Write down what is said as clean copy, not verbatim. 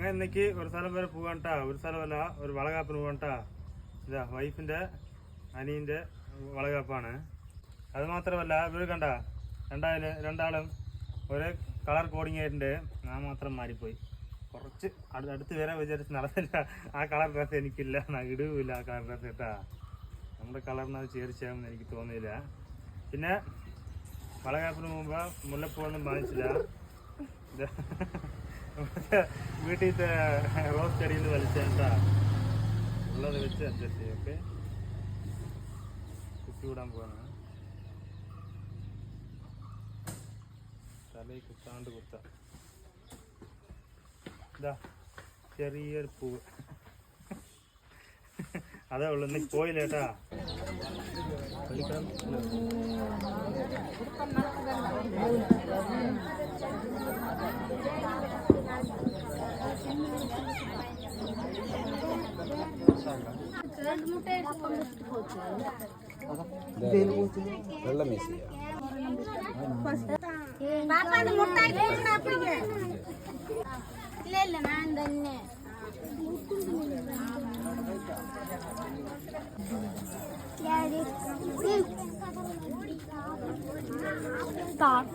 അങ്ങനെ ഇന്നേക്ക് ഒരു സ്ഥലം വരെ പോകാണ്ടാ, ഒരു സ്ഥലമല്ല ഒരു വളകാപ്പിന് പോകണ്ടാ. ഇതാ വൈഫിൻ്റെ അനിയൻ്റെ വളകാപ്പാണ്. അത് മാത്രമല്ല ഇവർ കണ്ട രണ്ടാളും ഒരേ കളർ കോഡിങ് ആയിട്ടുണ്ട്. ഞാൻ മാത്രം മാറിപ്പോയി. കുറച്ച് അടുത്ത് വരാൻ വിചാരിച്ച് നടന്നില്ല. ആ കളർ ഡ്രസ്സ് എനിക്കില്ല, ഇടുവില്ല ആ കളർ ഡ്രസ്സ് കേട്ടാ. നമ്മുടെ കളറിന് അത് ചേർച്ചയാകുമെന്ന് എനിക്ക് തോന്നിയില്ല. പിന്നെ വളകാപ്പിന് മുമ്പ് മുല്ലപ്പൂവൊന്നും വാങ്ങിച്ചില്ല. വീട്ടിലത്തെ റോസ് ചെടിയിൽ നിന്ന് വലിച്ചേട്ടാ ഉള്ളത് വെച്ച് അഡ്ജസ്റ്റ് ചെയ്യും. ഓക്കെ, കുത്തി വിടാൻ പോവാണ്. തലയിൽ കുത്താണ്ട് കുത്ത. ഇതാ ചെറിയൊരു പൂവ്, അതേ ഉള്ളു. ഇന്ന് പോയില്ലേട്ടാ. വെള്ളം മിസ് ഇല്ല ഞാൻ തന്നെ Stop.